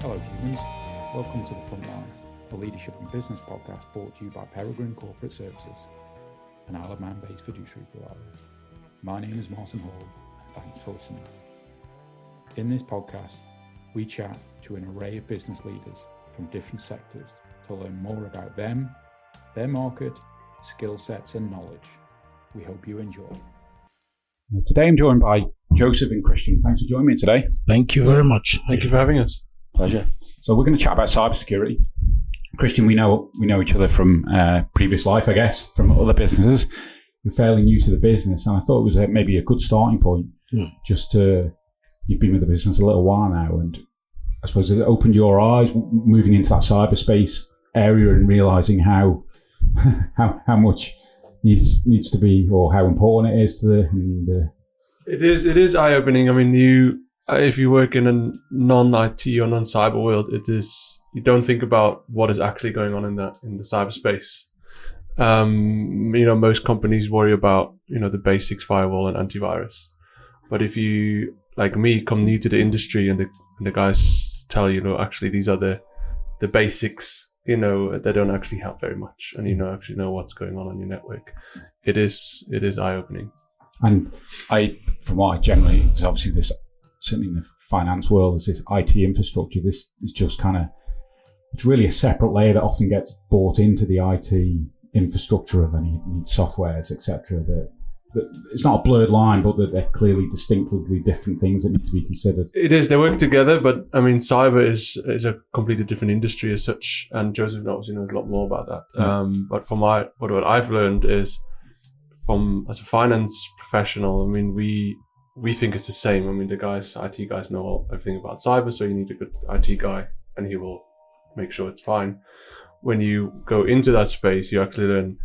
Hello humans, welcome to The Frontline, a leadership and business podcast brought to you by Peregrine Corporate Services, an Isle of Man-based fiduciary provider. My name is Martin Hall, and thanks for listening. In this podcast, we chat to an array of business leaders from different sectors to learn more about them, their market, skill sets and knowledge. We hope you enjoy. Today I'm joined by Joseph and Christian. Thanks for joining me today. Thank you very much. Thank you for having us. Pleasure. So we're going to chat about cybersecurity. Christian, we know each other from previous life, I guess, from other businesses. You're fairly new to the business, and I thought it was maybe a good starting point. You've been with the business a little while now, and I suppose it opened your eyes moving into that cyberspace area and realizing how much needs to be, or how important it is to the. It is eye opening. I mean, if you work in a non-IT or non-cyber world, you don't think about what is actually going on in the cyberspace. Most companies worry about the basics, firewall and antivirus. But if you, like me, come new to the industry and the guys tell you, actually these are the basics, they don't actually help very much, and actually know what's going on your network. It is eye opening. And from what I generally, it's obviously this. Certainly in the finance world, is this IT infrastructure. This is just it's really a separate layer that often gets bought into the IT infrastructure of any softwares, etc. That it's not a blurred line, but that they're clearly distinctively different things that need to be considered. It is. They work together, but I mean, cyber is a completely different industry as such, and Joseph obviously knows a lot more about that. Yeah. But from what I've learned is, as a finance professional, I mean, we think it's the same. I mean, the IT guys know everything about cyber, so you need a good IT guy and he will make sure it's fine. When you go into that space, you actually learn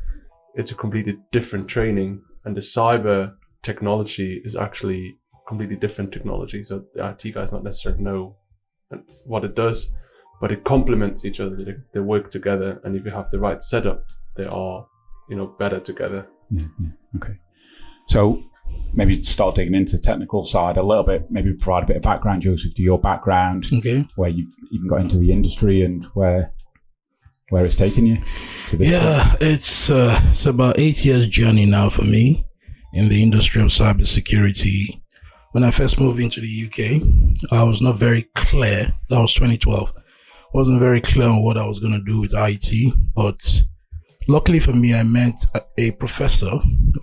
it's a completely different training, and the cyber technology is actually completely different technology. So the IT guys not necessarily know what it does, but it complements each other. They work together, and if you have the right setup, they are, better together. Yeah. Okay. So maybe start digging into the technical side a little bit, maybe provide a bit of background, Joseph, to your background, okay, where you even got into the industry and where it's taken you to this point. It's about 8 years journey now for me in the industry of cybersecurity. When I first moved into the UK, I was not very clear. That was 2012. Wasn't very clear on what I was going to do with IT, but luckily for me, I met a professor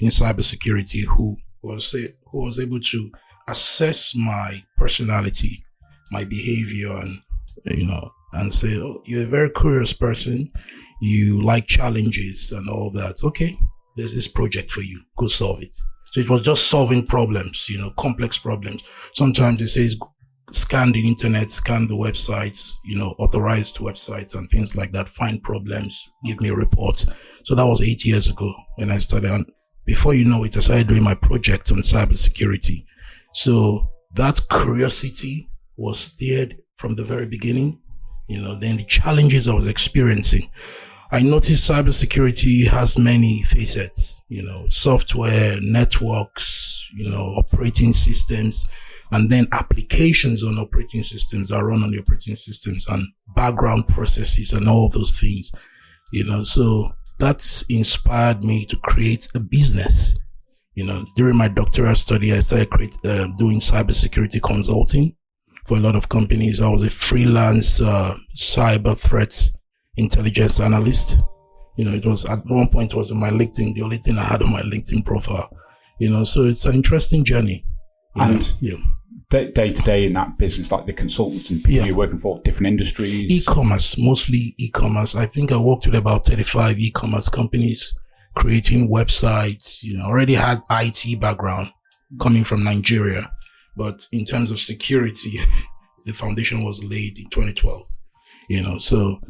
in cybersecurity who was able to assess my personality, my behavior, and say, "Oh, you're a very curious person. You like challenges and all that. Okay, there's this project for you. Go solve it." So it was just solving problems, complex problems. Sometimes it says, scan the internet, scan the websites, authorized websites and things like that. Find problems, give me a report. So that was 8 years ago when I started. And before you know it, I started doing my project on cybersecurity. So that curiosity was steered from the very beginning. Then the challenges I was experiencing. I noticed cybersecurity has many facets, software, networks, operating systems, and then applications on operating systems that run on the operating systems, and background processes and all those things, so that's inspired me to create a business. During my doctoral study, I started doing cybersecurity consulting for a lot of companies. I was a freelance cyber threat intelligence analyst. It was at one point, it was on my LinkedIn, the only thing I had on my LinkedIn profile. So it's an interesting journey. Day to day in that business, like the consultants and people you're working for, different industries? E-commerce, mostly e-commerce. I think I worked with about 35 e-commerce companies, creating websites. Already had IT background coming from Nigeria, but in terms of security, the foundation was laid in 2012. So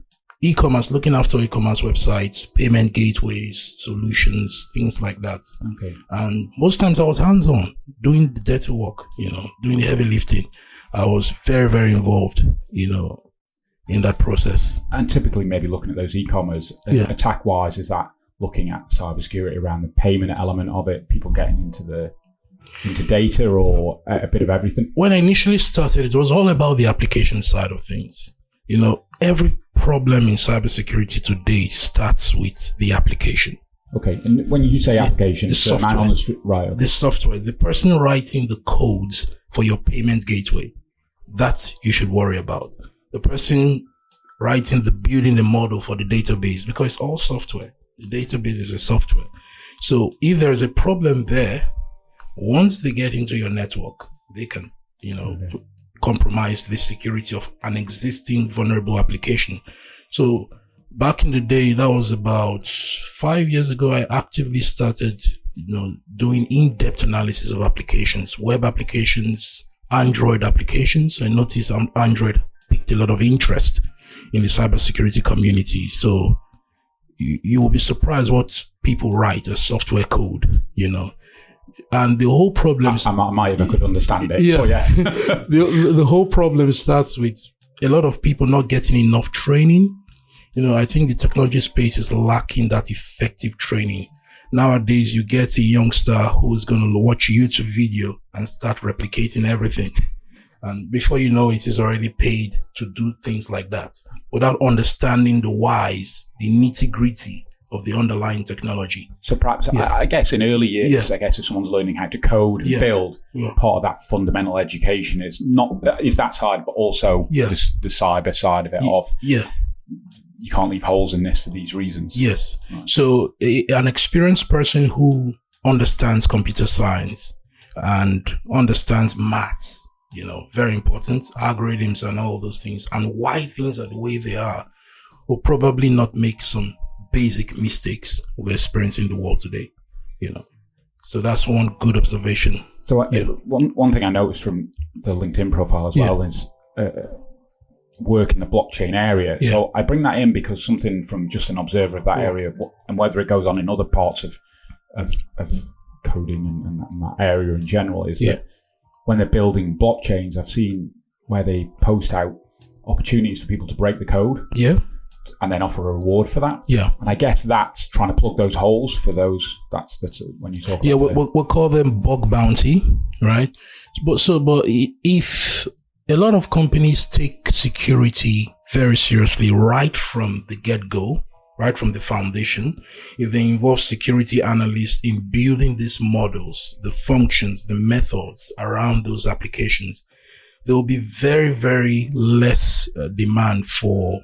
e-commerce, looking after e-commerce websites, payment gateways, solutions, things like that. Okay. And most times I was hands-on, doing the dirty work, doing the heavy lifting. I was very, very involved, in that process. And typically maybe looking at those e-commerce, attack-wise, is that looking at cybersecurity around the payment element of it, people getting into the into data, or a bit of everything? When I initially started, it was all about the application side of things. Every problem in cybersecurity today starts with the application. Okay, and when you say application, the software, man on the street, right? Okay. The software, the person writing the codes for your payment gateway, that you should worry about. The person building the model for the database, because it's all software. The database is a software. So if there's a problem there, once they get into your network, they can, compromise the security of an existing vulnerable application. So back in the day, that was about 5 years ago, I actively started, doing in-depth analysis of applications, web applications, Android applications. I noticed Android picked a lot of interest in the cybersecurity community. So you will be surprised what people write as software code, And the whole problem is... I might even could understand it. Yeah. But yeah. the whole problem starts with a lot of people not getting enough training. I think the technology space is lacking that effective training. Nowadays, you get a youngster who's going to watch YouTube video and start replicating everything. And before you know it, is already paid to do things like that without understanding the whys, the nitty-gritty of the underlying technology. So perhaps, I guess in early years, Yeah. I guess if someone's learning how to code and build, part of that fundamental education is that side, but also the cyber side of it. You can't leave holes in this for these reasons. Yes. Right. So an experienced person who understands computer science and understands maths, very important, algorithms and all those things, and why things are the way they are, will probably not make some basic mistakes we're experiencing in the world today, So that's one good observation. So one thing I noticed from the LinkedIn profile as well is work in the blockchain area. Yeah. So I bring that in because something from just an observer of that area, and whether it goes on in other parts of coding and that area in general, is that when they're building blockchains, I've seen where they post out opportunities for people to break the code. Yeah. And then offer a reward for that. Yeah. And I guess that's trying to plug those holes for those. That's when you talk about we'll call them bug bounty, right? But if a lot of companies take security very seriously right from the get-go, right from the foundation, if they involve security analysts in building these models, the functions, the methods around those applications, there will be very, very less demand for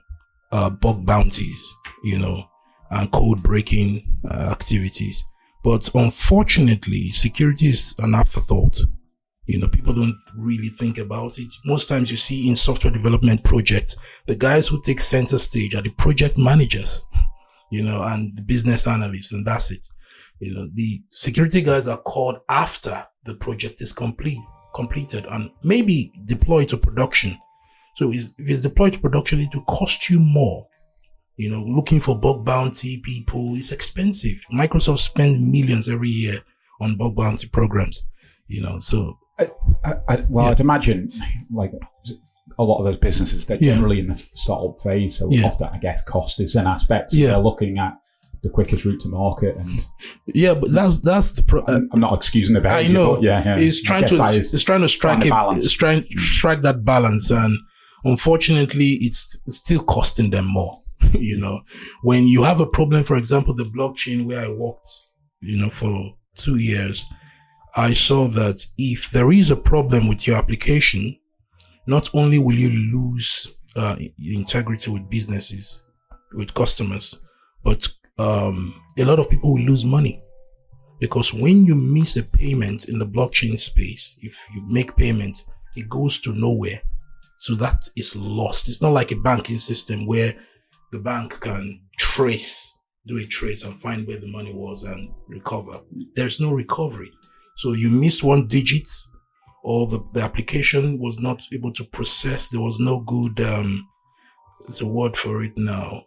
bug bounties, and code breaking activities. But unfortunately, security is an afterthought. People don't really think about it. Most times you see in software development projects, the guys who take center stage are the project managers, and the business analysts, and that's it. The security guys are called after the project is completed and maybe deployed to production. So if it's deployed to production, it will cost you more. Looking for bug bounty people is expensive. Microsoft spends millions every year on bug bounty programs. So I'd imagine like a lot of those businesses, they're generally in the startup phase. So often, I guess, cost is an aspect. So they're looking at the quickest route to market, and but that's the I'm not excusing the behavior. I know. But It's trying to strike that balance, and unfortunately, it's still costing them more. When you have a problem, for example, the blockchain where I worked, for 2 years, I saw that if there is a problem with your application, not only will you lose integrity with businesses, with customers, but a lot of people will lose money. Because when you miss a payment in the blockchain space, if you make payment, it goes to nowhere. So that is lost. It's not like a banking system where the bank can do a trace and find where the money was and recover. There's no recovery. So you miss one digit, or the application was not able to process. There was no good, there's a word for it now,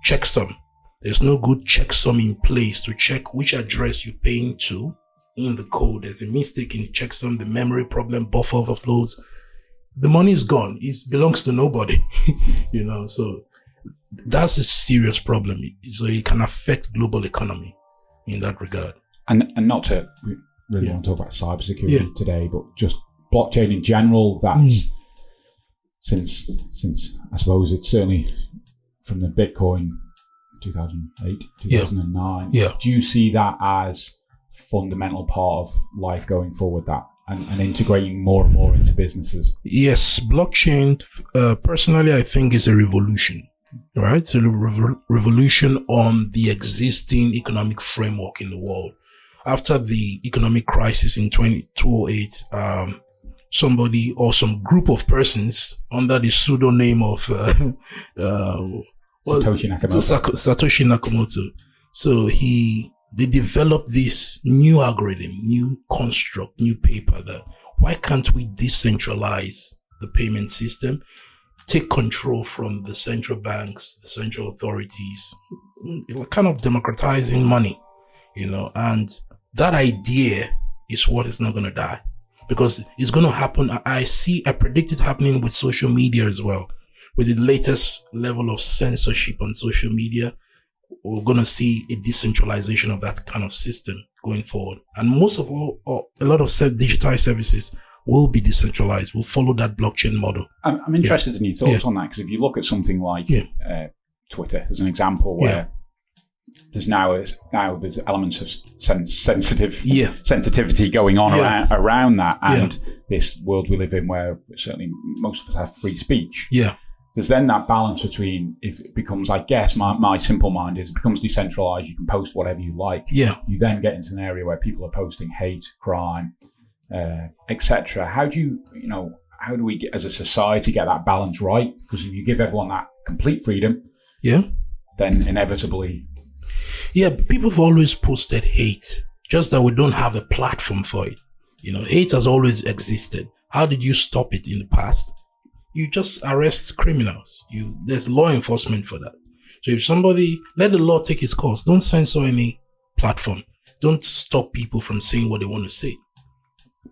checksum. There's no good checksum in place to check which address you're paying to in the code. There's a mistake in the checksum, the memory problem, buffer overflows. The money is gone. It belongs to nobody, so that's a serious problem. So it can affect global economy in that regard. And not to really want to talk about cybersecurity today, but just blockchain in general. That's since I suppose it's certainly from the Bitcoin 2008, 2009. Yeah. Do you see that as fundamental part of life going forward, that and integrating more and more into businesses? Yes, blockchain, personally, I think is a revolution, right? It's a revolution on the existing economic framework in the world. After the economic crisis in 2008, somebody or some group of persons under the pseudonym of Satoshi Nakamoto. So they developed this new algorithm, new construct, new paper that why can't we decentralize the payment system, take control from the central banks, the central authorities, kind of democratizing money, and that idea is what is not going to die, because it's going to happen. I predict it happening with social media as well. With the latest level of censorship on social media, we're going to see a decentralization of that kind of system going forward. And most of all, a lot of digitized services will be decentralized, will follow that blockchain model. I'm interested in your thoughts on that, because if you look at something like Twitter as an example, where there's there's elements of sensitivity going on around that, and this world we live in where certainly most of us have free speech. There's then that balance between, if it becomes, I guess my simple mind is, it becomes decentralized, you can post whatever you like. You then get into an area where people are posting hate, crime, etc. How do we get, as a society, get that balance right? Because if you give everyone that complete freedom, then inevitably... people have always posted hate, just that we don't have a platform for it. Hate has always existed. How did you stop it in the past? You just arrest criminals. There's law enforcement for that. So if somebody, let the law take its course. Don't censor any platform. Don't stop people from saying what they want to say.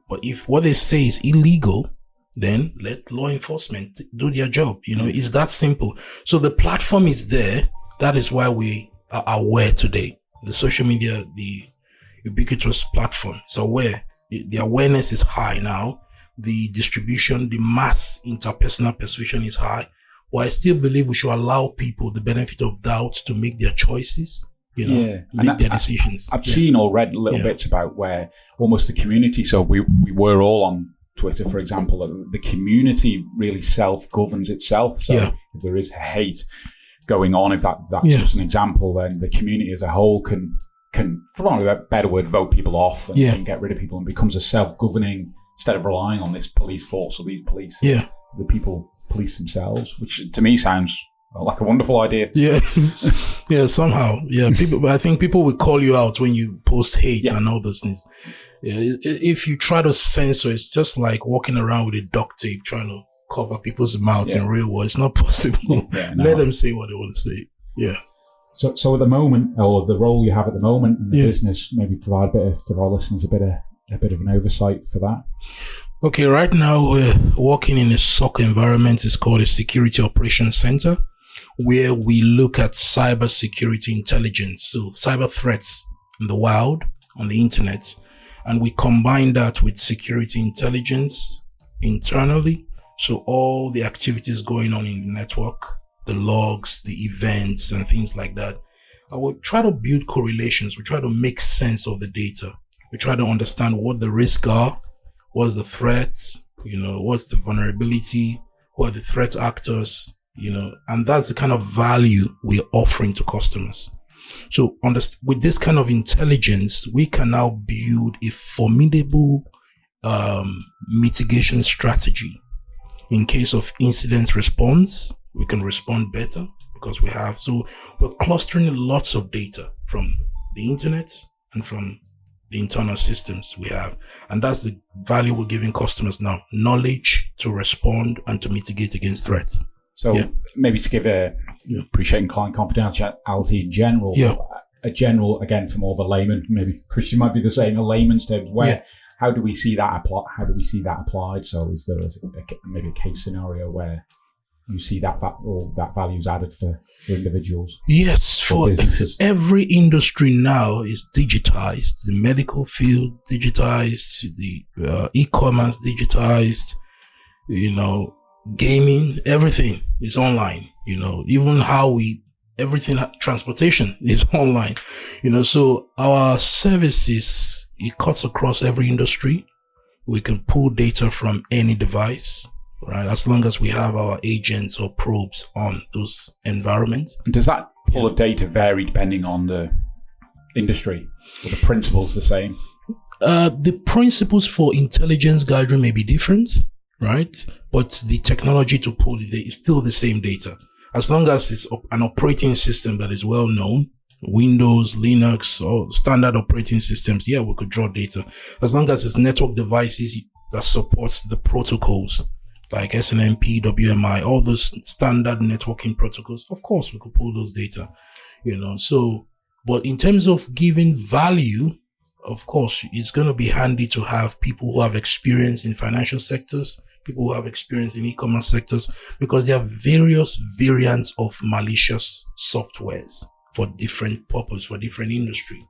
But if what they say is illegal, then let law enforcement do their job. It's that simple. So the platform is there. That is why we are aware today. The social media, the ubiquitous platform is aware. The awareness is high now. The distribution, the mass interpersonal persuasion is high. But I still believe we should allow people the benefit of doubt to make their choices, make their decisions. I've seen or read little bits about where almost the community, so we were all on Twitter, for example, the community really self-governs itself. So if there is hate going on, if that's just an example, then the community as a whole can, for want of a better word, vote people off and get rid of people, and becomes a self-governing, instead of relying on this police force or these police, the people police themselves, which to me sounds like a wonderful idea. Somehow. People, I think people will call you out when you post hate and all those things. If you try to censor, it's just like walking around with a duct tape trying to cover people's mouths in real world. It's not possible. Let them say what they want to say. So at the moment, or the role you have at the moment in the business, maybe provide for our listeners a bit of an oversight for that. Okay, right now we're working in a SOC environment. It's called a Security Operations Center, where we look at cyber security intelligence, so cyber threats in the wild, on the internet, and we combine that with security intelligence internally. So all the activities going on in the network, the logs, the events, and things like that. We try to build correlations. We try to make sense of the data. We try to understand what the risks are, what's the threats, what's the vulnerability, who are the threat actors, and that's the kind of value we're offering to customers. So with this kind of intelligence, we can now build a formidable mitigation strategy. In case of incident response, we can respond better because we're clustering lots of data from the internet and from the internal systems we have. And that's the value we're giving customers now. Knowledge to respond and to mitigate against threats. So maybe to give appreciating client confidentiality in general, a general, again, for more of a layman, maybe Christian might be the same, a layman's terms, how do we see that applied? So is there maybe a case scenario where you see that value is added for individuals? Yes, for businesses. Every industry now is digitized. The medical field digitized, the e-commerce digitized, gaming, everything is online, even everything, transportation is online, so our services, it cuts across every industry. We can pull data from any device, right? As long as we have our agents or probes on those environments. And does that pull of data vary depending on the industry? Or the principles the same? The principles for intelligence gathering may be different, right? But the technology to pull the data is still the same data. As long as it's an operating system that is well known, Windows, Linux, or standard operating systems, we could draw data. As long as it's network devices that supports the protocols like SNMP, WMI, all those standard networking protocols, of course we could pull those data, but in terms of giving value, of course, it's going to be handy to have people who have experience in financial sectors, people who have experience in e-commerce sectors, because there are various variants of malicious softwares for different purpose, for different industry.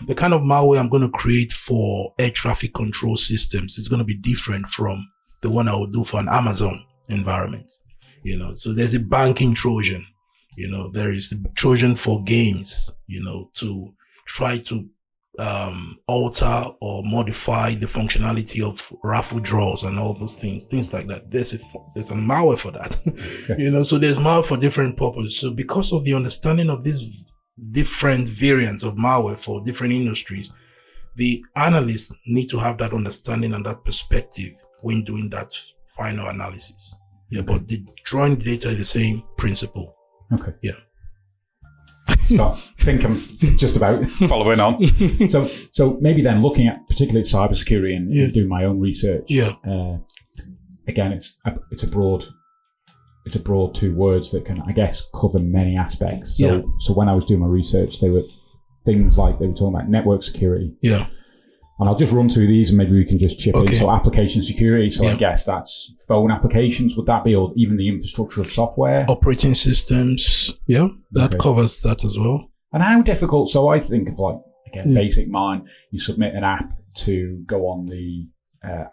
The kind of malware I'm going to create for air traffic control systems is going to be different from the one I would do for an Amazon environment. So there's a banking Trojan, there is a Trojan for games, to try to alter or modify the functionality of raffle draws and all those things like that. There's a malware for that. Okay. So there's malware for different purposes. So because of the understanding of these different variants of malware for different industries, the analysts need to have that understanding and that perspective when doing that final analysis. But the drawing data is the same principle. Okay. I think I'm just about following on. So maybe then looking at particularly cybersecurity and doing my own research. Again, it's a broad two words that can, I guess, cover many aspects. So when I was doing my research, they were things like they were talking about network security. And I'll just run through these and maybe we can just chip in. So application security. So I guess that's phone applications. Would that be, or even the infrastructure of software? Operating systems. That covers that as well. And how difficult? So I think of basic mind. You submit an app to go on the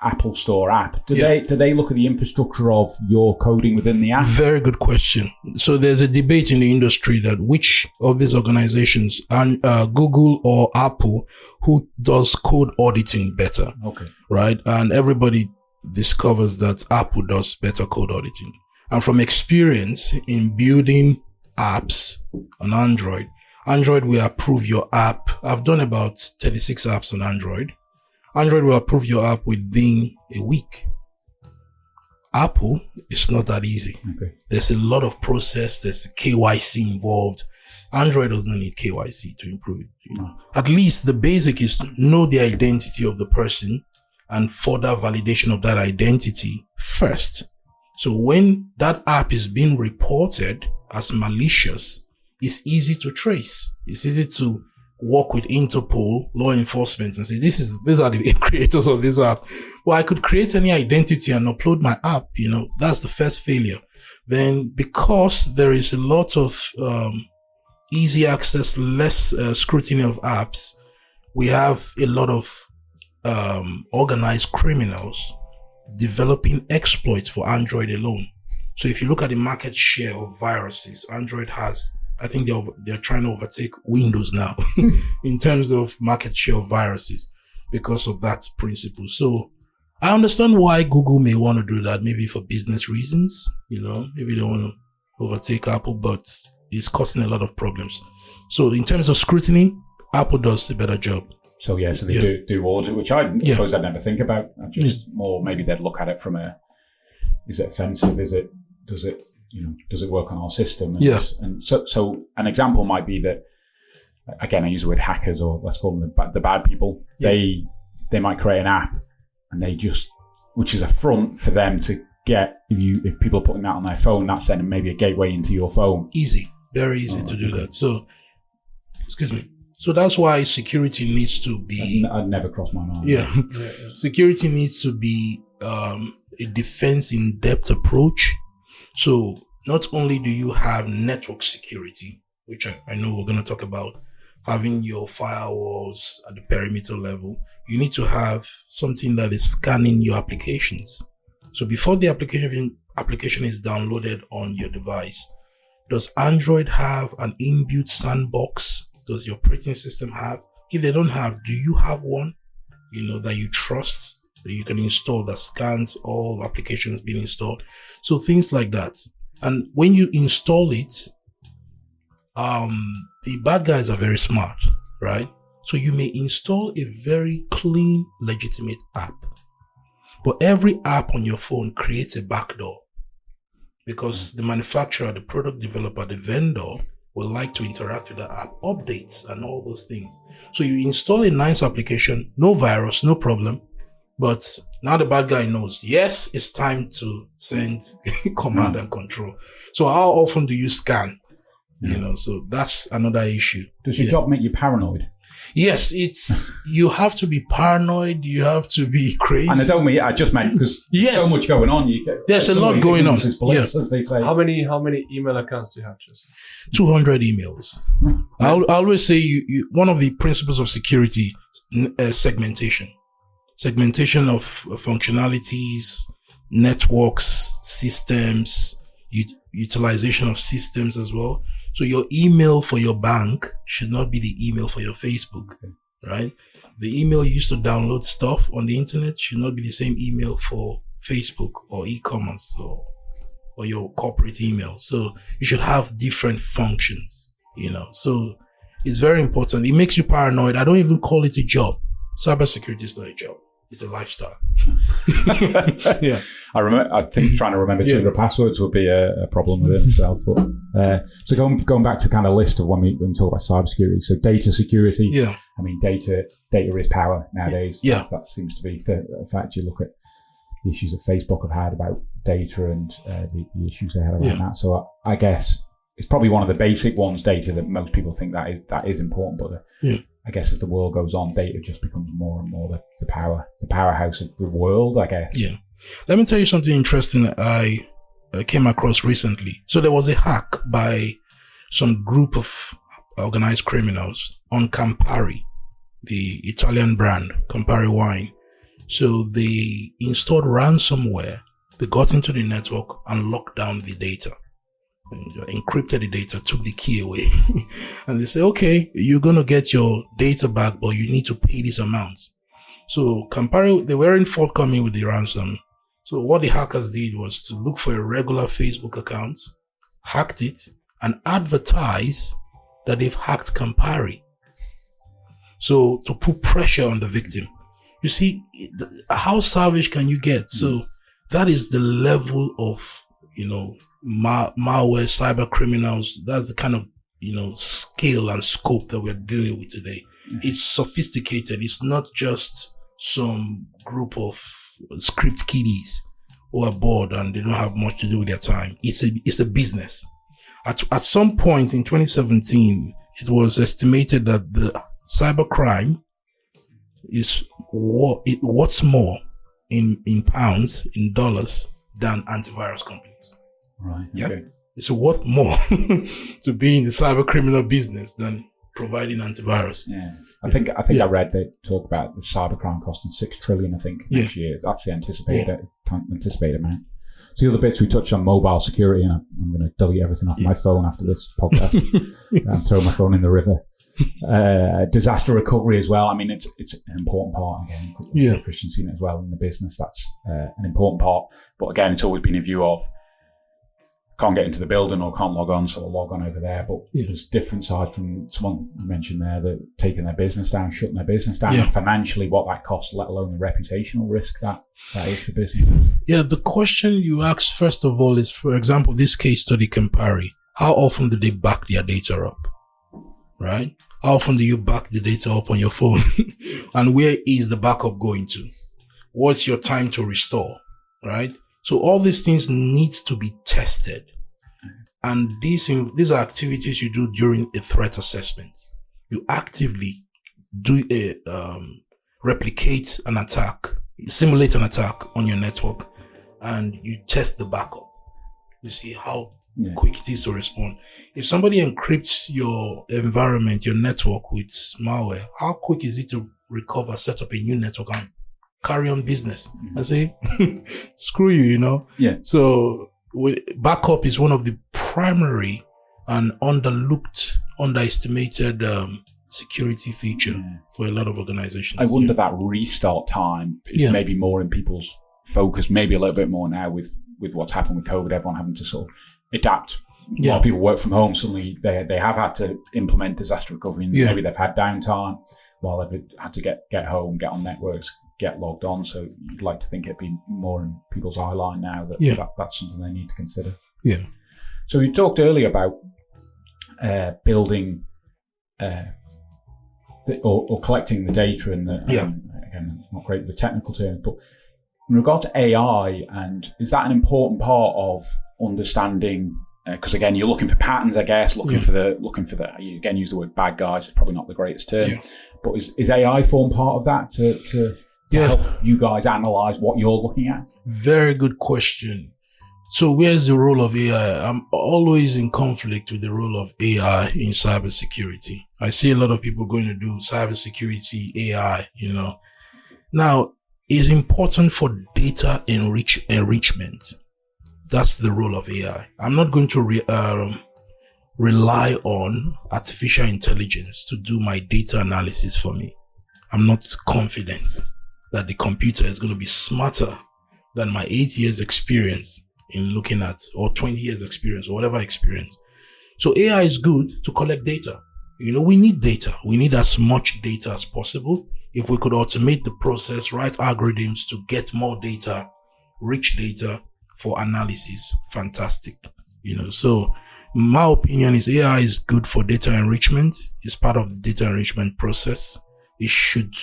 Apple Store app. Do they look at the infrastructure of your coding within the app? Very good question. So there's a debate in the industry that which of these organizations, Google or Apple, who does code auditing better. Okay. Right? And everybody discovers that Apple does better code auditing. And from experience in building apps on Android will approve your app. I've done about 36 apps on Android. Android will approve your app within a week. Apple, it's not that easy. Okay. There's a lot of process. There's KYC involved. Android does not need KYC to improve it. No. At least the basic is to know the identity of the person and further validation of that identity first. So when that app is being reported as malicious, it's easy to trace. It's easy to work with Interpol, law enforcement, and say, these are the creators of this app. Well, I could create any identity and upload my app, that's the first failure. Then because there is a lot of easy access, less scrutiny of apps, we have a lot of organized criminals developing exploits for Android alone. So if you look at the market share of viruses, Android has, I think they're trying to overtake Windows now in terms of market share of viruses because of that principle. So I understand why Google may want to do that, maybe for business reasons, maybe they want to overtake Apple, but it's causing a lot of problems. So in terms of scrutiny, Apple does a better job. So they do audit, which I suppose I'd never think about. More maybe they'd look at it from is it offensive? Does it work on our system? And so an example might be that, again, I use the word hackers, or let's call them the bad people. They might create an app and which is a front for them to get, if people are putting that on their phone, that's sending maybe a gateway into your phone. Very easy to do that. So, excuse me. So that's why security needs to be... I'd never crossed my mind. Security needs to be a defense in depth approach. So not only do you have network security, which I know we're going to talk about, having your firewalls at the perimeter level, you need to have something that is scanning your applications. So before the application is downloaded on your device, does Android have an inbuilt sandbox? Does your operating system have? If they don't have, do you have one, that you trust, that you can install, that scans all applications being installed? So things like that. And when you install it, the bad guys are very smart, right? So you may install a very clean, legitimate app, but every app on your phone creates a backdoor because the manufacturer, the product developer, the vendor will like to interact with the app, updates and all those things. So you install a nice application, no virus, no problem, but now the bad guy knows, yes, it's time to send command and control. So how often do you scan? So that's another issue. Does your job make you paranoid? Yes, you have to be paranoid. You have to be crazy. And I just meant because there's so much going on. There's a lot going on. Bliss, as they say. How many email accounts do you have, Joseph? 200 emails. I always say one of the principles of security is segmentation. Segmentation of functionalities, networks, systems, utilization of systems as well. So your email for your bank should not be the email for your Facebook, right? The email you used to download stuff on the internet should not be the same email for Facebook or e-commerce or your corporate email. So you should have different functions, So it's very important. It makes you paranoid. I don't even call it a job. Cybersecurity is not a job. It's a lifestyle. Yeah. I think trying to remember 200 passwords would be a problem within itself. But, so going back to kind of list of when we talk about cybersecurity. So data security. Yeah. I mean, data is power nowadays. Yeah. That seems to be the fact. You look at the issues that Facebook have had about data and the issues they had around that. So I guess it's probably one of the basic ones, data, that most people think that is important. But I guess as the world goes on, data just becomes more and more the powerhouse of the world, I guess. Yeah. Let me tell you something interesting that I came across recently. So there was a hack by some group of organized criminals on Campari, the Italian brand, Campari wine. So they installed ransomware. They got into the network and locked down the data. Encrypted the data, took the key away. And they say, okay, you're going to get your data back, but you need to pay this amount. So Campari, they weren't forthcoming with the ransom. So what the hackers did was to look for a regular Facebook account, hacked it, and advertise that they've hacked Campari. So to put pressure on the victim. You see, how savage can you get? So that is the level of, malware, cyber criminals. That's the kind of, scale and scope that we're dealing with today. It's sophisticated. It's not just some group of script kiddies who are bored and they don't have much to do with their time. It's a business. At some point in 2017, it was estimated that the cybercrime is what's more in pounds, in dollars, than antivirus companies. Right. Yeah. Okay. It's worth more to be in the cyber criminal business than providing antivirus. Yeah. I think I read they talk about the cybercrime costing $6 trillion, I think, next year. That's the anticipated amount. So the other bits we touched on, mobile security, and I'm going to delete everything off my phone after this podcast and throw my phone in the river. Disaster recovery as well. I mean, it's an important part, again. Christian's seen it as well in the business. That's an important part. But again, it's always been a view of can't get into the building or can't log on, so I'll log on over there. But there's different sides from someone mentioned there that taking their business down, shutting their business down, and financially what that costs, let alone the reputational risk that is for businesses. Yeah, the question you asked first of all is, for example, this case study Campari. How often do they back their data up? Right? How often do you back the data up on your phone? And where is the backup going to? What's your time to restore? Right? So all these things needs to be tested. And these are activities you do during a threat assessment. You actively do replicate an attack, simulate an attack on your network, and you test the backup. You see how quick it is to respond. If somebody encrypts your environment, your network with malware, how quick is it to recover, set up a new network and carry on business? I say, screw you, you know? Yeah. So backup is one of the primary and underestimated security feature for a lot of organizations. I wonder that restart time is maybe more in people's focus, maybe a little bit more now with what's happened with COVID, everyone having to sort of adapt. A lot of people work from home. Suddenly they have had to implement disaster recovery, and maybe they've had downtime while they've had to get home, get on networks, get logged on. So you'd like to think it'd be more in people's eye line now that's something they need to consider. Yeah. So you talked earlier about building or collecting the data, and again, not great with the technical terms, but in regard to AI, and is that an important part of understanding? Because again, you're looking for patterns, I guess, looking for the. You again use the word bad guys. It's probably not the greatest term, but is AI form part of that to help you guys analyze what you're looking at? Very good question. So where's the role of AI? I'm always in conflict with the role of AI in cybersecurity. I see a lot of people going to do cybersecurity AI, you know. Now, it's important for data enrichment. That's the role of AI. I'm not going to rely on artificial intelligence to do my data analysis for me. I'm not confident that the computer is going to be smarter than my 8 years experience in looking at, or 20 years experience, or whatever experience. So AI is good to collect data. You know, we need data. We need as much data as possible. If we could automate the process, write algorithms to get more data, rich data for analysis, fantastic. You know, so my opinion is AI is good for data enrichment. It's part of the data enrichment process. It should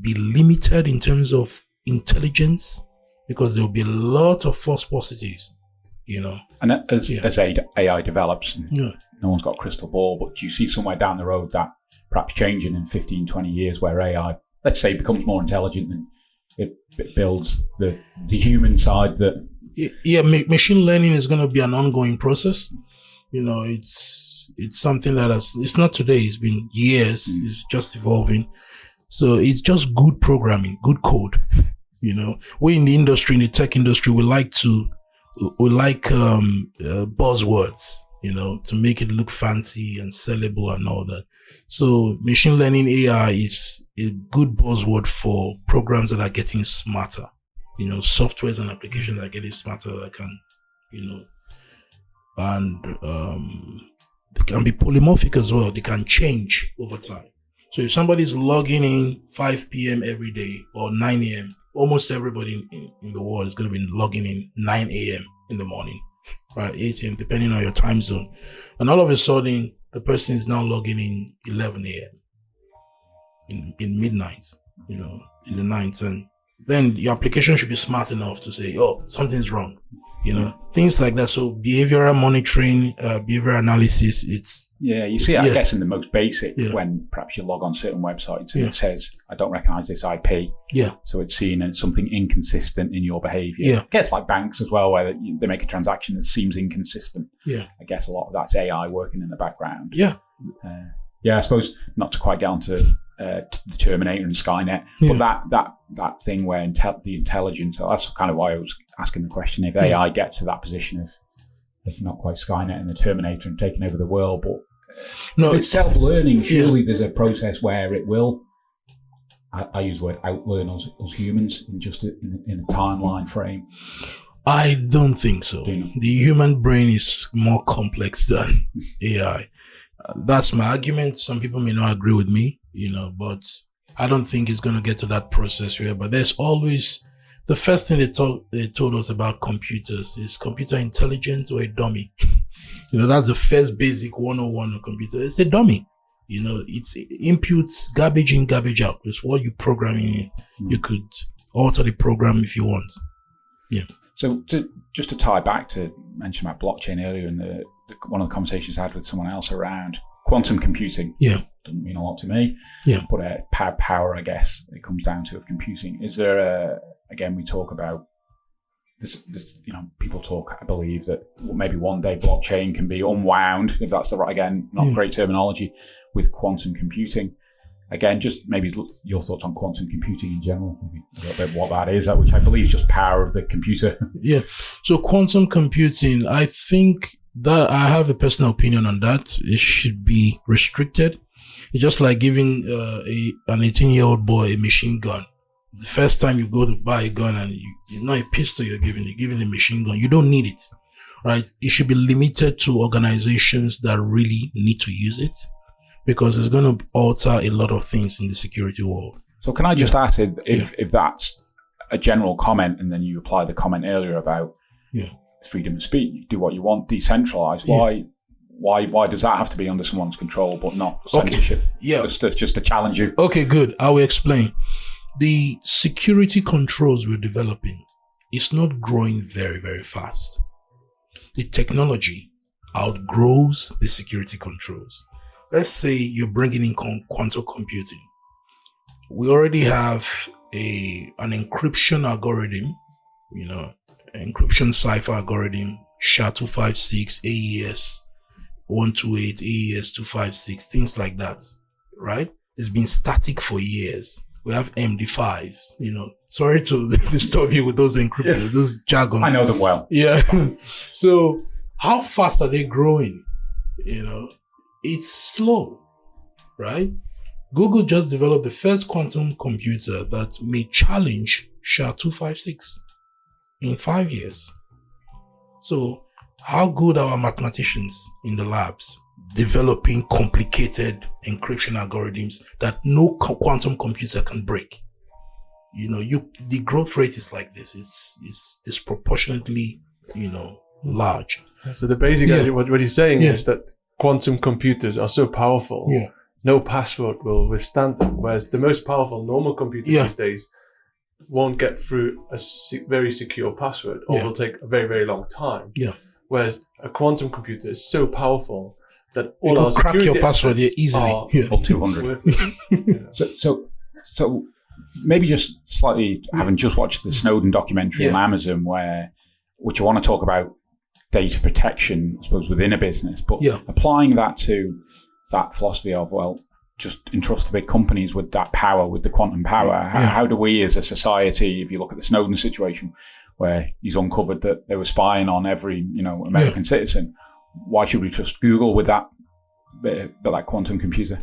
be limited in terms of intelligence, because there will be a lot of false positives, you know. And as AI develops, no one's got a crystal ball, but do you see somewhere down the road that perhaps changing in 15, 20 years where AI, let's say, becomes more intelligent and it builds the human side that... machine learning is going to be an ongoing process. You know, it's something that it's not today, it's been years, it's just evolving. So it's just good programming, good code. You know, we in the industry, in the tech industry, we like buzzwords, you know, to make it look fancy and sellable and all that. So machine learning AI is a good buzzword for programs that are getting smarter. You know, softwares and applications that are getting smarter that can, you know, and they can be polymorphic as well. They can change over time. So if somebody's logging in 5 p.m. every day or 9 a.m., almost everybody in the world is going to be logging in 9 a.m. in the morning, right? 8 a.m., depending on your time zone. And all of a sudden, the person is now logging in 11 a.m. in midnight, you know, in the night. And then your application should be smart enough to say, oh, something's wrong, you know, things like that. So behavioral monitoring, behavioral analysis, you see it, I guess, in the most basic, when perhaps you log on certain websites and it says, I don't recognize this IP. So it's seen as something inconsistent in your behavior. I guess like banks as well, where they make a transaction that seems inconsistent. I guess a lot of that's AI working in the background. I suppose not to quite get onto the Terminator and Skynet, but that thing where the intelligence, that's kind of why I was asking the question, if AI gets to that position of, if not quite Skynet and the Terminator and taking over the world, but if it's self-learning, surely there's a process where it will, I use the word outlearn us humans in just in a timeline frame. I don't think so. The human brain is more complex than AI. That's my argument. Some people may not agree with me, you know, but I don't think it's going to get to that process where, but there's always, the first thing they told us about computers is computer intelligence or a dummy. You know, that's the first basic 101 of computer. It's a dummy. You know, it's inputs, garbage in, garbage out. It's what you program in. You could alter the program if you want. So just to tie back to mention about blockchain earlier, and one of the conversations I had with someone else around quantum computing. Doesn't mean a lot to me. But power, I guess, it comes down to of computing. Is there again, we talk about this, people talk, I believe, that maybe one day blockchain can be unwound, if that's the right, again, not great terminology, with quantum computing. Again, just maybe your thoughts on quantum computing in general, maybe a little bit what that is, which I believe is just power of the computer. Yeah. So quantum computing, I think that I have a personal opinion on that. It should be restricted. It's just like giving an 18-year-old boy a machine gun. The first time you go to buy a gun and it's not a pistol you're giving a machine gun. You don't need it, right? It should be limited to organizations that really need to use it, because it's going to alter a lot of things in the security world. So can I just ask if that's a general comment, and then you apply the comment earlier about freedom of speech, do what you want, decentralized. Why does that have to be under someone's control but not censorship? Just to challenge you. Okay, good. I will explain. The security controls we're developing is not growing very, very fast. The technology outgrows the security controls. Let's say you're bringing in quantum computing. We already have an encryption algorithm, encryption cipher algorithm, SHA-256, AES 128, AES 256, things like that, right? It's been static for years. We have MD5s, Sorry to disturb you with those encryptors, those jargons. I know them well. Yeah. So how fast are they growing? It's slow, right? Google just developed the first quantum computer that may challenge SHA-256 in 5 years. So how good are our mathematicians in the labs developing complicated encryption algorithms that no quantum computer can break? The growth rate is like this. It's disproportionately, large. So the basic idea, what he's saying is that quantum computers are so powerful, no password will withstand them. Whereas the most powerful normal computer these days won't get through a very secure password, or will take a very, very long time. Whereas a quantum computer is so powerful that all our crack security your password easily. Or 200. So maybe just slightly, having just watched the Snowden documentary on Amazon, which I want to talk about data protection, I suppose, within a business, but applying that to that philosophy of, just entrust the big companies with that power, with the quantum power. How do we as a society, if you look at the Snowden situation, where he's uncovered that they were spying on every, American citizen, why should we trust Google with that bit like quantum computer?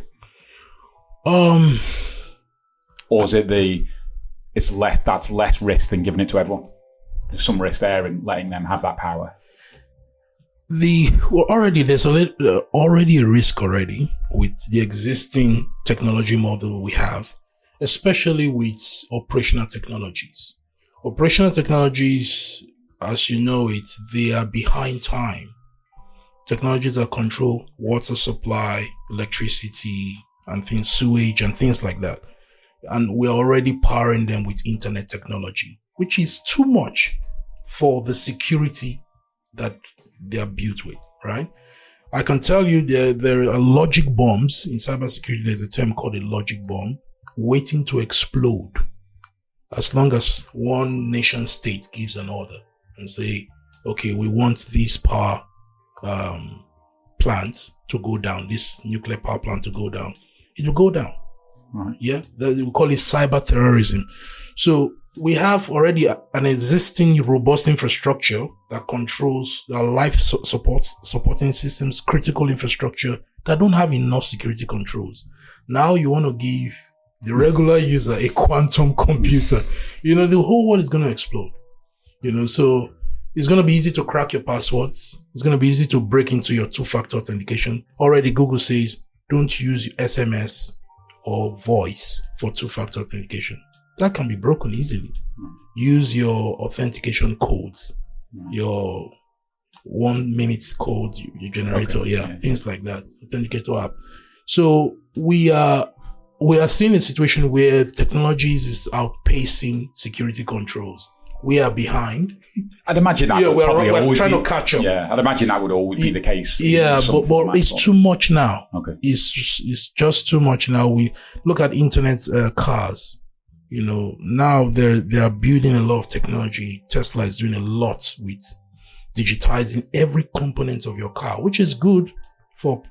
Or is it that's less risk than giving it to everyone? There's some risk there in letting them have that power. There's already a risk already with the existing technology model we have, especially with operational technologies. Operational technologies, as you know they are behind time. Technologies that control water supply, electricity, and things, sewage, and things like that. And we're already powering them with internet technology, which is too much for the security that they are built with, right? I can tell you there are logic bombs in cybersecurity. There's a term called a logic bomb waiting to explode as long as one nation state gives an order and say, okay, we want this power plant to go down, this nuclear power plant to go down. It will go down. Right. Yeah, we call it cyber terrorism. So we have already an existing robust infrastructure that controls our life supporting systems, critical infrastructure that don't have enough security controls. Now you want to give the regular user a quantum computer. The whole world is going to explode. So it's going to be easy to crack your passwords. It's going to be easy to break into your two-factor authentication. Already Google says don't use SMS or voice for two-factor authentication. That can be broken easily. Use your authentication codes, your 1 minute code you generate, things like that. Authenticator app. So we are seeing a situation where technology is outpacing security controls. We are behind. I'd imagine that we're trying to catch up. Yeah, I'd imagine that would always be the case. Yeah, but it's too much now. Okay, it's just too much now. We look at internet cars. Now they are building a lot of technology. Tesla is doing a lot with digitizing every component of your car, which is good for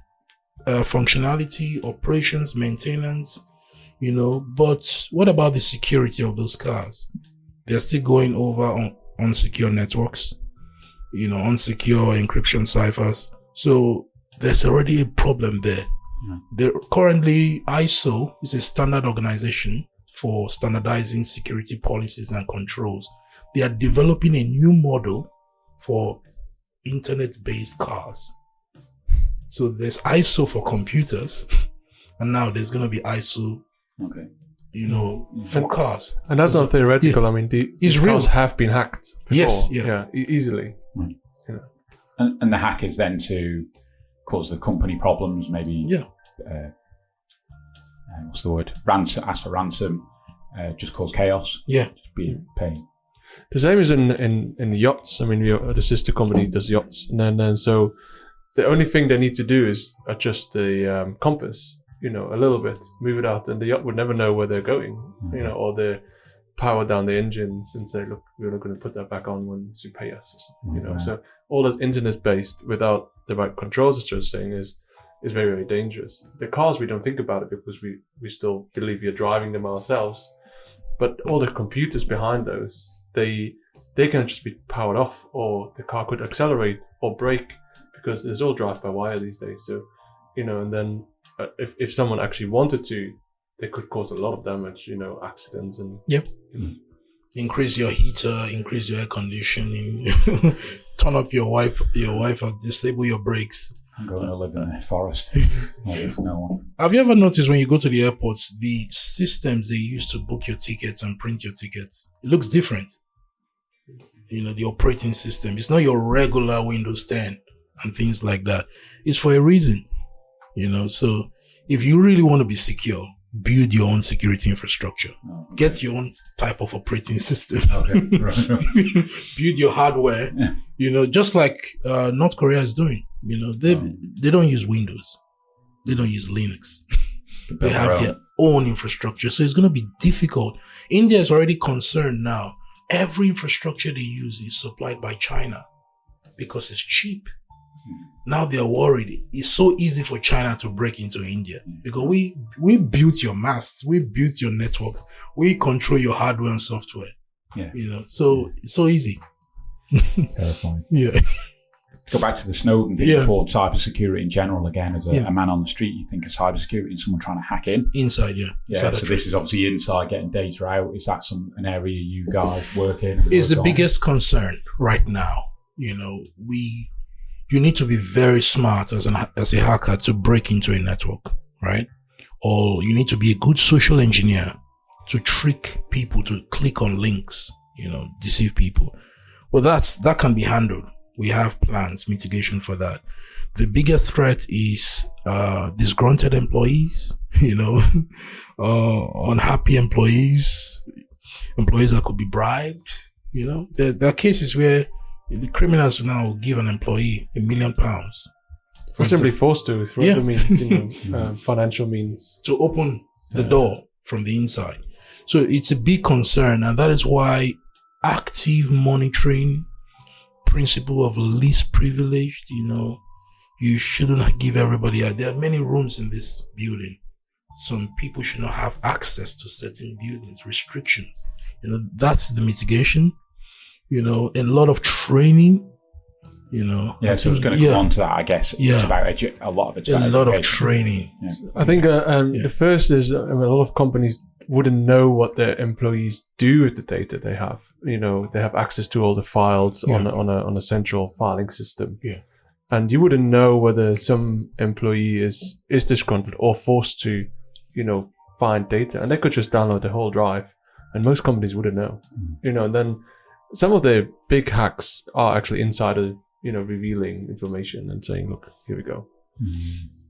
functionality, operations, maintenance, but what about the security of those cars? They're still going over on unsecure networks, unsecure encryption ciphers. So there's already a problem there. Currently, ISO is a standard organization for standardizing security policies and controls. They are developing a new model for internet-based cars. So there's ISO for computers, and now there's going to be ISO, for cars. And that's not theoretical. I mean, these cars have been hacked before. Yes, easily. Right. And the hack is then to cause the company problems, maybe. What's the word? Ask for ransom, just cause chaos. Just be a pain. The same as in the yachts. I mean, the sister company does yachts, and then so the only thing they need to do is adjust the compass, a little bit, move it out, and the yacht would never know where they're going, or they power down the engines and say, look, we're not going to put that back on once you pay us, So all that's internet-based without the right controls, as you're saying, is very, very dangerous. The cars, we don't think about it because we still believe you're driving them ourselves, but all the computers behind those, they can just be powered off, or the car could accelerate or brake, because it's all drive-by-wire these days. So, and then if someone actually wanted to, they could cause a lot of damage, accidents and... Yep. Increase your heater, increase your air conditioning, turn up your Wi-Fi, disable your brakes. I'm going to live in a forest. There's no one. Have you ever noticed when you go to the airports, the systems they use to book your tickets and print your tickets, it looks different. The operating system. It's not your regular Windows 10 and things like that. It's for a reason. So if you really want to be secure, build your own security infrastructure. Get your own type of operating system. Build your hardware. Just like North Korea is doing. They don't use Windows. They don't use Linux. They have their own infrastructure. So it's going to be difficult. India is already concerned now. Every infrastructure they use is supplied by China because it's cheap. Now they're worried. It's so easy for China to break into India because we built your masts, we built your networks, we control your hardware and software. So it's so easy. Terrifying. Go back to the Snowden thing before cybersecurity in general again. As a man on the street, you think of cybersecurity and someone trying to hack in. Inside, So this is obviously inside, getting data out. Is that an area you guys work in? It's the biggest concern right now. You need to be very smart as a hacker to break into a network, right? Or you need to be a good social engineer to trick people to click on links, deceive people. Well, that can be handled. We have plans, mitigation for that. The biggest threat is disgruntled employees, unhappy employees that could be bribed. There are cases where the criminals now will give an employee £1 million. Or simply forced to through other means, financial means. To open the door from the inside. So it's a big concern, and that is why active monitoring, principle of least privileged, you shouldn't give everybody there are many rooms in this building. Some people should not have access to certain buildings, restrictions. That's the mitigation. A lot of training, so it's going to come on to that, I guess. It's about a lot of education. A lot of training. I think the first is a lot of companies wouldn't know what their employees do with the data they have. They have access to all the files on a central filing system. And you wouldn't know whether some employee is disgruntled or forced to, find data, and they could just download the whole drive, and most companies wouldn't know. And then some of the big hacks are actually insider, revealing information and saying, look, here we go.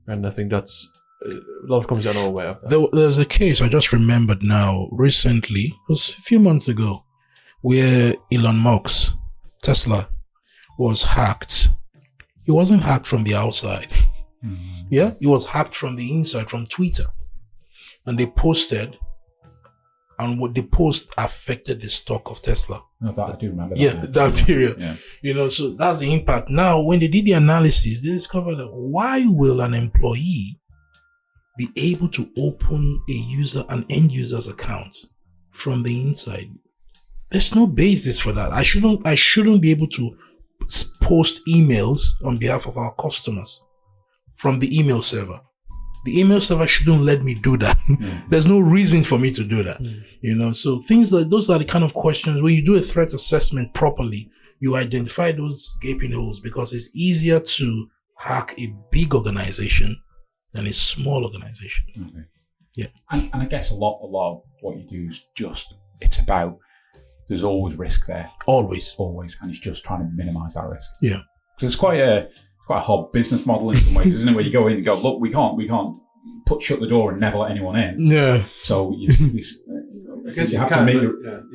And I think that's a lot of companies are not aware of that. There's a case I just remembered now recently, it was a few months ago, where Elon Musk, Tesla, was hacked. He wasn't hacked from the outside. He was hacked from the inside, from Twitter. And they posted and what the post affected the stock of Tesla. No, that I do remember. That period. Yeah. So that's the impact. Now, when they did the analysis, they discovered that why will an employee be able to open an end user's account from the inside? There's no basis for that. I shouldn't be able to post emails on behalf of our customers from the email server. The email server shouldn't let me do that. There's no reason for me to do that. So things like those are the kind of questions when you do a threat assessment properly, you identify those gaping holes, because it's easier to hack a big organization than a small organization. Okay. Yeah. And I guess a lot of what you do is it's about, there's always risk there. Always. And it's just trying to minimize that risk. Yeah. Because it's quite a hard business model in some ways, isn't it? Where you go in and go, look, we can't shut the door and never let anyone in. Yeah. So I guess you you have can, to make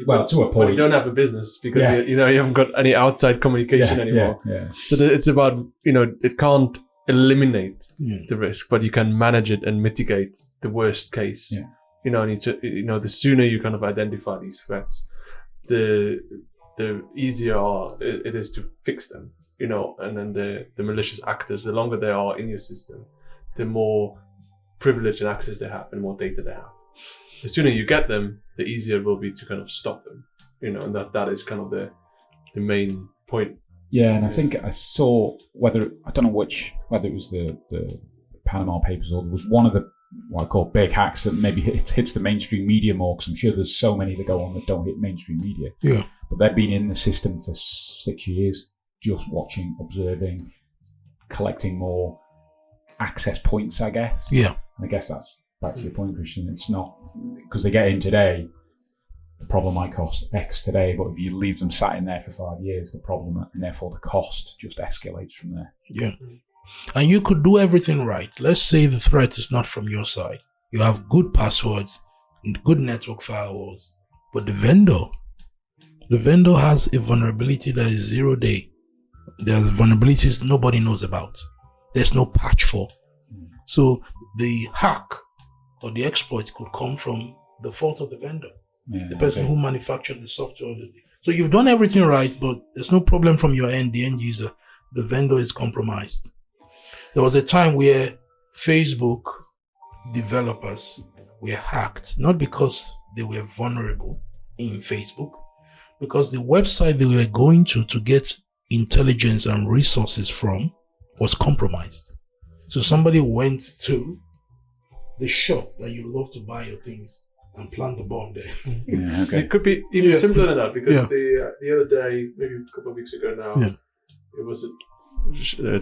but, to a point. You don't have a business because you haven't got any outside communication anymore. Yeah. So it's about, it can't eliminate the risk, but you can manage it and mitigate the worst case. Yeah. The sooner you kind of identify these threats, the easier it is to fix them. And then the malicious actors, the longer they are in your system, the more privilege and access they have and more data they have. The sooner you get them, the easier it will be to kind of stop them. And that is kind of the main point. Yeah, and I think I saw whether it was the Panama Papers or there was one of the what I call big hacks that maybe hits the mainstream media more, because I'm sure there's so many that go on that don't hit mainstream media. Yeah. But they've been in the system for 6 years, just watching, observing, collecting more access points, I guess. Yeah. And I guess that's back to your point, Christian. It's not because they get in today, the problem might cost X today, but if you leave them sat in there for 5 years, the problem and therefore the cost just escalates from there. Yeah. And you could do everything right. Let's say the threat is not from your side. You have good passwords, good network firewalls, but the vendor has a vulnerability that is 0 day. There's vulnerabilities nobody knows about. There's no patch for. So the hack or the exploit could come from the fault of the vendor, the person who manufactured the software. So you've done everything right, but there's no problem from your end, the end user. The vendor is compromised. There was a time where Facebook developers were hacked, not because they were vulnerable in Facebook, because the website they were going to get intelligence and resources from was compromised. So somebody went to the shop that you love to buy your things and plant the bomb there. Yeah, okay. It could be even simpler than that, because the other day, maybe a couple of weeks ago now, it was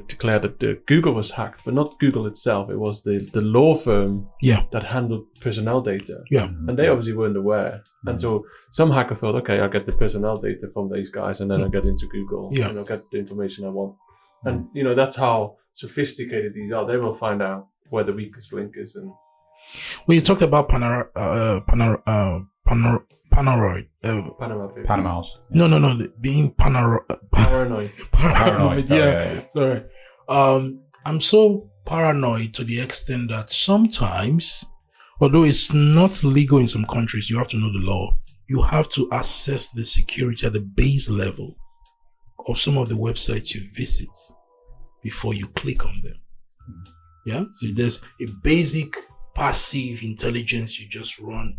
declared that Google was hacked, but not Google itself. It was the law firm that handled personnel data. Yeah. And they obviously weren't aware. And so some hacker thought, okay, I'll get the personnel data from these guys and then I'll get into Google and I'll get the information I want. And, that's how sophisticated these are. They will find out where the weakest link is. And when you talked about Panama Panama's. No. Being paranoid. Paranoid. Sorry. I'm so paranoid to the extent that sometimes, although it's not legal in some countries, you have to know the law. You have to assess the security at the base level of some of the websites you visit before you click on them. Yeah. So there's a basic passive intelligence you just run,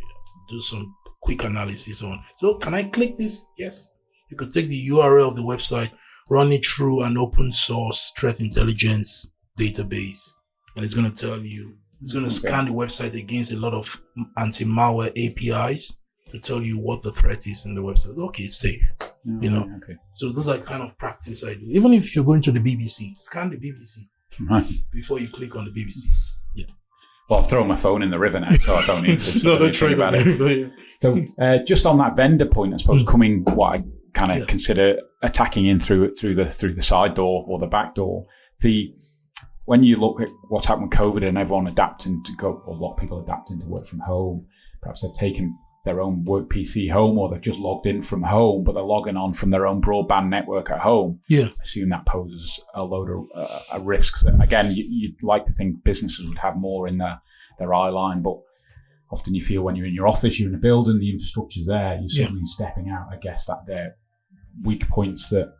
do some quick analysis on. So can I click this? Yes. You could take the URL of the website, run it through an open source threat intelligence database, and it's going to tell you, it's going to scan the website against a lot of anti-malware APIs to tell you what the threat is in the website. Okay, it's safe. Okay. So those are kind of practice I do. Even if you're going to the BBC, scan the BBC before you click on the BBC. Yeah. Well, I'll throw my phone in the river now, so I don't need to think about it. So just on that vendor point, I suppose coming what I kind of consider attacking in through the side door or the back door. When you look at what's happened with COVID and everyone adapting to go, or a lot of people adapting to work from home, perhaps they've taken their own work PC home, or they've just logged in from home, but they're logging on from their own broadband network at home. Yeah, I assume that poses a load of risks. Again, you'd like to think businesses would have more in their eye line, but often you feel when you're in your office, you're in a building, the infrastructure's there, you're suddenly stepping out. I guess that they're weak points that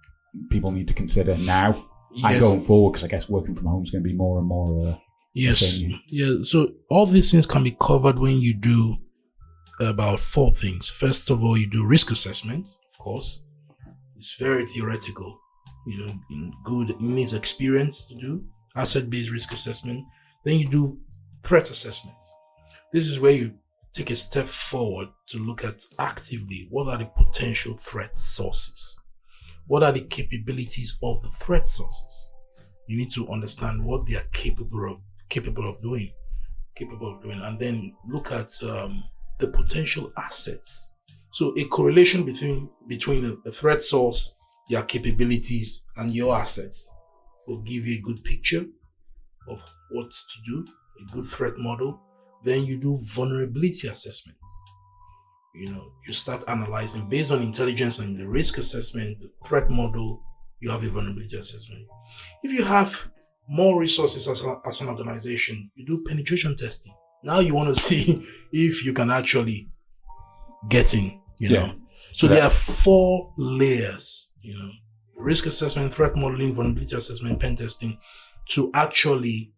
people need to consider now and going forward, because I guess working from home is going to be more and more thing. Yeah. So all these things can be covered when you do about 4 things. First of all, you do risk assessment, of course. It's very theoretical. It needs experience to do asset-based risk assessment. Then you do threat assessment. This is where you take a step forward to look at actively what are the potential threat sources. What are the capabilities of the threat sources? You need to understand what they are capable of doing, and then look at the potential assets. So a correlation between a threat source, their capabilities, and your assets will give you a good picture of what to do, a good threat model. Then you do vulnerability assessment. You start analyzing based on intelligence and the risk assessment, the threat model, you have a vulnerability assessment. If you have more resources as an organization, you do penetration testing. Now you want to see if you can actually get in, So there are 4 layers, risk assessment, threat modeling, vulnerability assessment, pen testing, to actually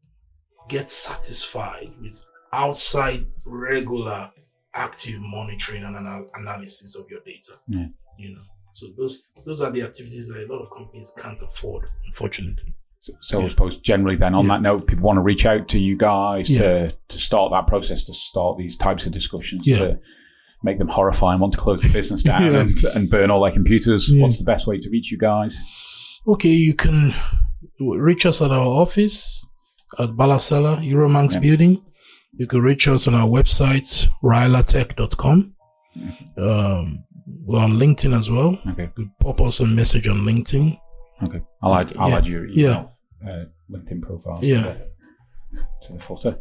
get satisfied with outside regular active monitoring and analysis of your data. So those are the activities that a lot of companies can't afford, unfortunately. So I suppose generally then on that note, people want to reach out to you guys to start that process, to start these types of discussions, to make them horrifying, want to close the business down and burn all their computers. What's the best way to reach you guys? Okay, you can reach us at our office at Balasala, Euromanx building. You can reach us on our website, rylatech.com. We're on LinkedIn as well. Okay. You could pop us a message on LinkedIn. Okay. I'll add your email, LinkedIn profile to the footer.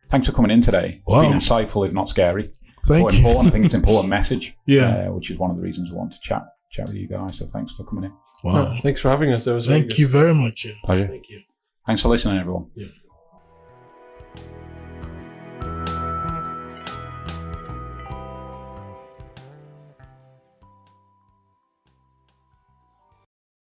Thanks for coming in today. It's been insightful, if not scary. Thank you. Important. I think it's an important message, which is one of the reasons we want to chat with you guys. So thanks for coming in. Wow. Thanks for having us. That was Thank you very much. Pleasure. Thank you. Thanks for listening, everyone. Yeah.